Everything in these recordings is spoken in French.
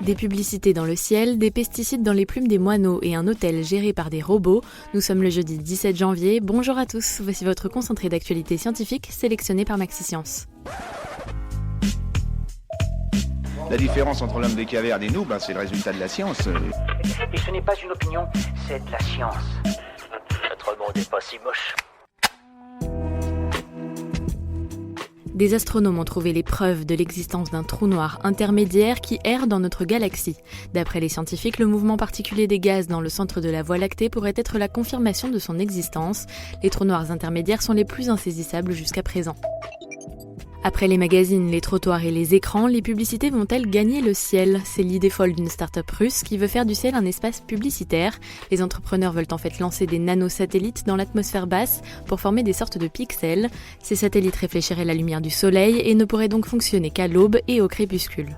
Des publicités dans le ciel, des pesticides dans les plumes des moineaux et un hôtel géré par des robots. Nous sommes le jeudi 17 janvier. Bonjour à tous, voici votre concentré d'actualité scientifique sélectionné par MaxiScience. La différence entre l'homme des cavernes et nous, c'est le résultat de la science. Et ce n'est pas une opinion, c'est de la science. Notre monde n'est pas si moche. Des astronomes ont trouvé les preuves de l'existence d'un trou noir intermédiaire qui erre dans notre galaxie. D'après les scientifiques, le mouvement particulier des gaz dans le centre de la Voie lactée pourrait être la confirmation de son existence. Les trous noirs intermédiaires sont les plus insaisissables jusqu'à présent. Après les magazines, les trottoirs et les écrans, les publicités vont-elles gagner le ciel ? C'est l'idée folle d'une start-up russe qui veut faire du ciel un espace publicitaire. Les entrepreneurs veulent en fait lancer des nanosatellites dans l'atmosphère basse pour former des sortes de pixels. Ces satellites réfléchiraient la lumière du soleil et ne pourraient donc fonctionner qu'à l'aube et au crépuscule.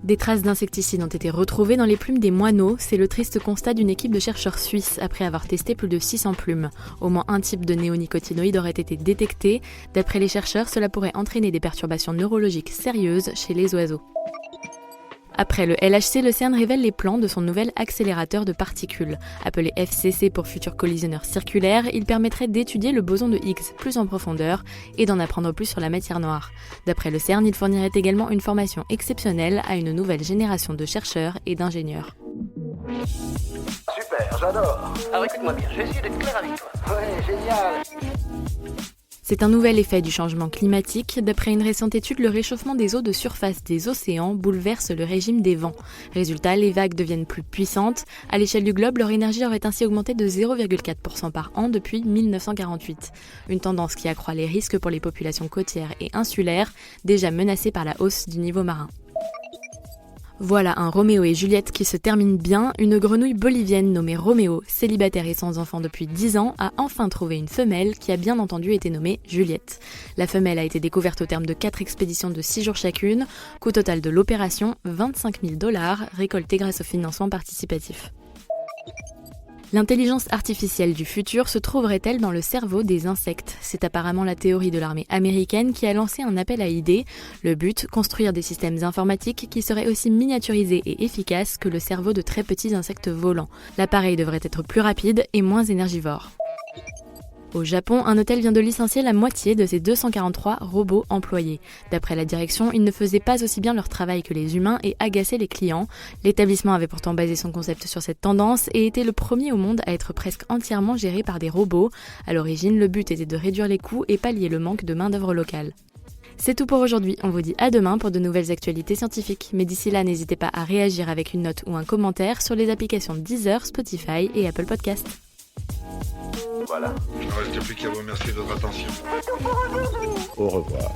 Des traces d'insecticides ont été retrouvées dans les plumes des moineaux. C'est le triste constat d'une équipe de chercheurs suisses après avoir testé plus de 600 plumes. Au moins un type de néonicotinoïde aurait été détecté. D'après les chercheurs, cela pourrait entraîner des perturbations neurologiques sérieuses chez les oiseaux. Après le LHC, le CERN révèle les plans de son nouvel accélérateur de particules. Appelé FCC pour futur collisionneur circulaire, il permettrait d'étudier le boson de Higgs plus en profondeur et d'en apprendre plus sur la matière noire. D'après le CERN, il fournirait également une formation exceptionnelle à une nouvelle génération de chercheurs et d'ingénieurs. Super, j'adore. Alors écoute-moi bien, je vais essayer d'être clair avec toi. Ouais, génial. C'est un nouvel effet du changement climatique. D'après une récente étude, le réchauffement des eaux de surface des océans bouleverse le régime des vents. Résultat, les vagues deviennent plus puissantes. À l'échelle du globe, leur énergie aurait ainsi augmenté de 0,4% par an depuis 1948. Une tendance qui accroît les risques pour les populations côtières et insulaires, déjà menacées par la hausse du niveau marin. Voilà un Roméo et Juliette qui se termine bien. Une grenouille bolivienne nommée Roméo, célibataire et sans enfant depuis 10 ans, a enfin trouvé une femelle qui a bien entendu été nommée Juliette. La femelle a été découverte au terme de 4 expéditions de 6 jours chacune. Coût total de l'opération, $25 000, récoltés grâce au financement participatif. L'intelligence artificielle du futur se trouverait-elle dans le cerveau des insectes ? C'est apparemment la théorie de l'armée américaine qui a lancé un appel à idées. Le but, construire des systèmes informatiques qui seraient aussi miniaturisés et efficaces que le cerveau de très petits insectes volants. L'appareil devrait être plus rapide et moins énergivore. Au Japon, un hôtel vient de licencier la moitié de ses 243 robots employés. D'après la direction, ils ne faisaient pas aussi bien leur travail que les humains et agaçaient les clients. L'établissement avait pourtant basé son concept sur cette tendance et était le premier au monde à être presque entièrement géré par des robots. À l'origine, le but était de réduire les coûts et pallier le manque de main-d'œuvre locale. C'est tout pour aujourd'hui, on vous dit à demain pour de nouvelles actualités scientifiques. Mais d'ici là, n'hésitez pas à réagir avec une note ou un commentaire sur les applications Deezer, Spotify et Apple Podcasts. Voilà. Il ne reste plus qu'à vous remercier de votre attention. Au revoir.